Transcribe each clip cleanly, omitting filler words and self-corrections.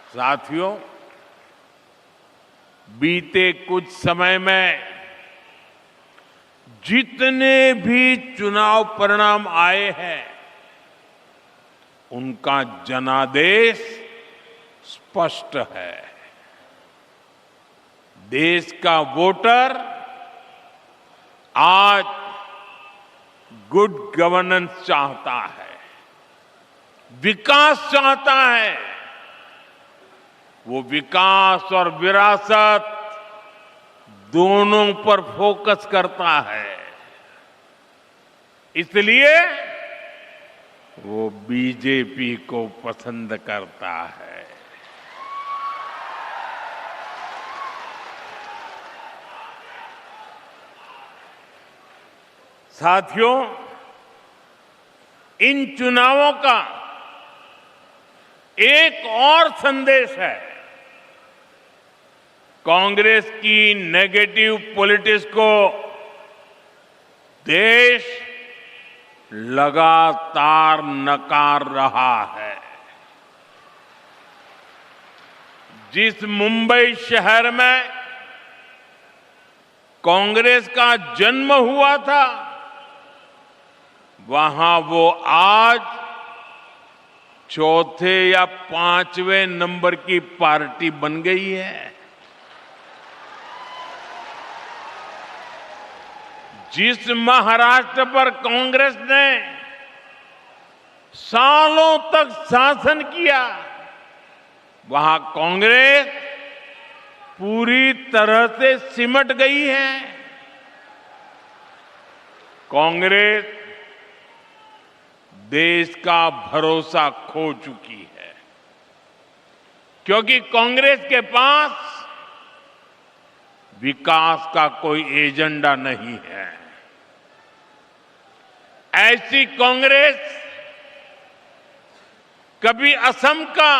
साथियों, बीते कुछ समय में जितने भी चुनाव परिणाम आए हैं, उनका जनादेश स्पष्ट है। देश का वोटर आज गुड गवर्नेंस चाहता है, विकास चाहता है। वो विकास और विरासत दोनों पर फोकस करता है। इसलिए वो बीजेपी को पसंद करता है। साथियों, इन चुनावों का एक और संदेश है। कांग्रेस की नेगेटिव पॉलिटिक्स को देश लगातार नकार रहा है। जिस मुंबई शहर में कांग्रेस का जन्म हुआ था, वहां वो आज चौथे या पांचवें नंबर की पार्टी बन गई है। जिस महाराष्ट्र पर कांग्रेस ने सालों तक शासन किया, वहां कांग्रेस पूरी तरह से सिमट गई है। कांग्रेस देश का भरोसा खो चुकी है, क्योंकि कांग्रेस के पास विकास का कोई एजेंडा नहीं है। ऐसी कांग्रेस कभी असम का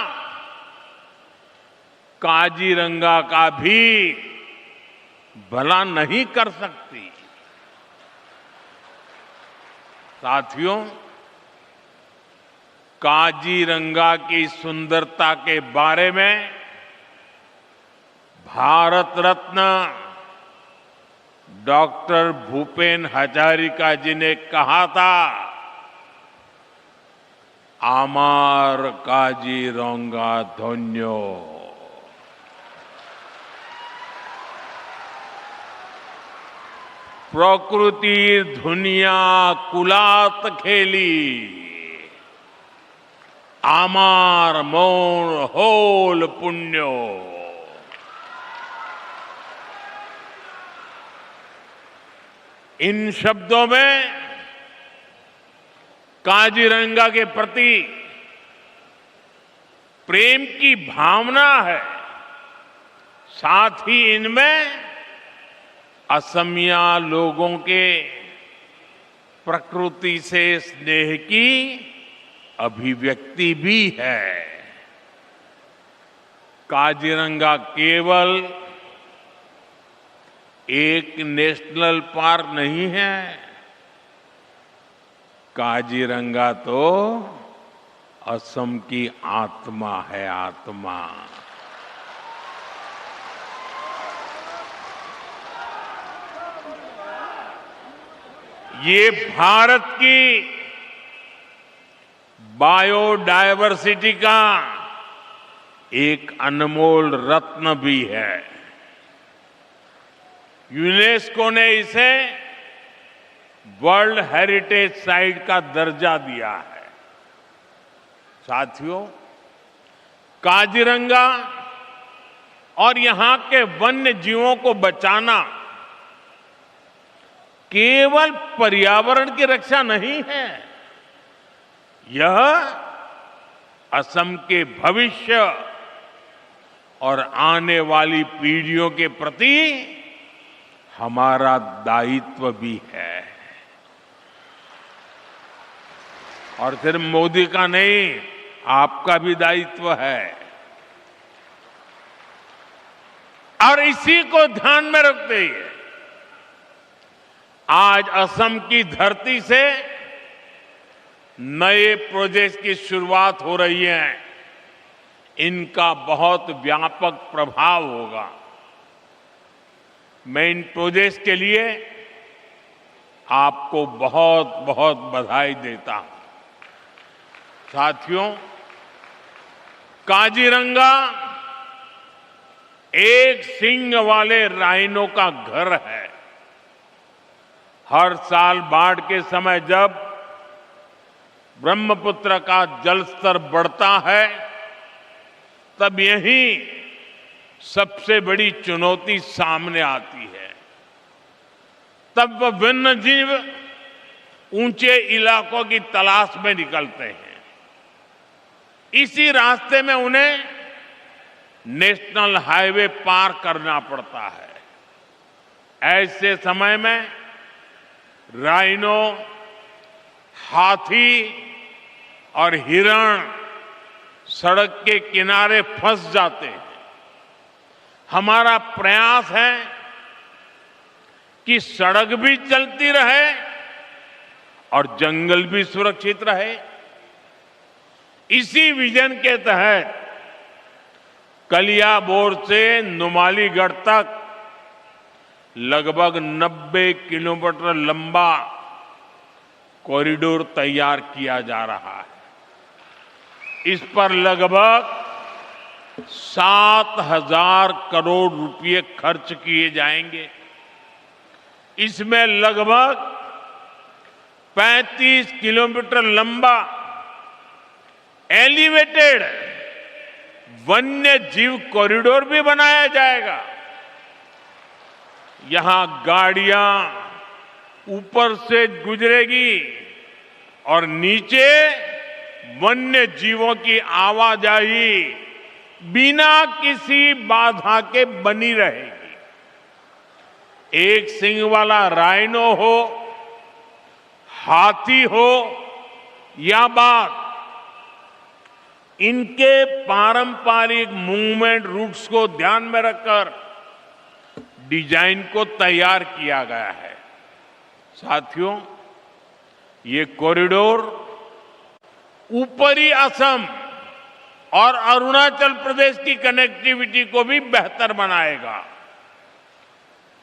काजीरंगा का भी भला नहीं कर सकती। साथियों, काजीरंगा की सुंदरता के बारे में भारत रत्न डॉक्टर भूपेन हजारिका जी ने कहा था, आमार काजीरंगा धन्यो। प्रकृति दुनिया कुलात खेली, आमार मोर होल पुण्यो। इन शब्दों में काजीरंगा के प्रति प्रेम की भावना है। साथ ही इनमें असमिया लोगों के प्रकृति से स्नेह की अभिव्यक्ति भी है। काजीरंगा केवल एक नेशनल पार्क नहीं है, काजीरंगा तो असम की आत्मा है, आत्मा। ये भारत की बायोडायवर्सिटी का एक अनमोल रत्न भी है। यूनेस्को ने इसे वर्ल्ड हेरिटेज साइट का दर्जा दिया है। साथियों, काजीरंगा और यहां के वन्य जीवों को बचाना केवल पर्यावरण की रक्षा नहीं है, यह असम के भविष्य और आने वाली पीढ़ियों के प्रति हमारा दायित्व भी है। और सिर्फ मोदी का नहीं, आपका भी दायित्व है। और इसी को ध्यान में रखते हुए आज असम की धरती से नए प्रोजेक्ट की शुरुआत हो रही है। इनका बहुत व्यापक प्रभाव होगा। मैं इन प्रोजेक्ट्स के लिए आपको बहुत बहुत बधाई देता हूं। साथियों, काजीरंगा एक सींग वाले राइनो का घर है। हर साल बाढ़ के समय जब ब्रह्मपुत्र का जल स्तर बढ़ता है, तब यही सबसे बड़ी चुनौती सामने आती है। तब वन्य जीव ऊंचे इलाकों की तलाश में निकलते हैं। इसी रास्ते में उन्हें नेशनल हाईवे पार करना पड़ता है। ऐसे समय में राइनो, हाथी और हिरण सड़क के किनारे फंस जाते हैं। हमारा प्रयास है कि सड़क भी चलती रहे और जंगल भी सुरक्षित रहे। इसी विजन के तहत कलियाबोर से नुमालीगढ़ तक लगभग 90 किलोमीटर लंबा कॉरिडोर तैयार किया जा रहा है। इस पर लगभग 7,000 करोड़ रुपए खर्च किए जाएंगे। इसमें लगभग 35 किलोमीटर लंबा एलिवेटेड वन्य जीव कॉरिडोर भी बनाया जाएगा। यहां गाड़ियां ऊपर से गुजरेगी और नीचे वन्य जीवों की आवाजाही बिना किसी बाधा के बनी रहेगी। एक सींग वाला राइनो हो, हाथी हो या बाघ, इनके पारंपरिक मूवमेंट रूट्स को ध्यान में रखकर डिजाइन को तैयार किया गया है। साथियों, ये कॉरिडोर ऊपरी असम और अरुणाचल प्रदेश की कनेक्टिविटी को भी बेहतर बनाएगा।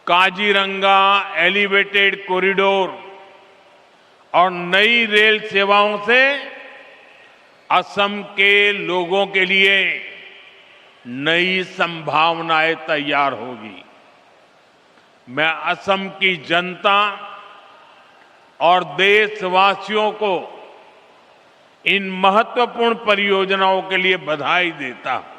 काजीरंगा एलिवेटेड कॉरिडोर और नई रेल सेवाओं से असम के लोगों के लिए नई संभावनाएं तैयार होगी। मैं असम की जनता और देशवासियों को इन महत्वपूर्ण परियोजनाओं के लिए बधाई देता हूं।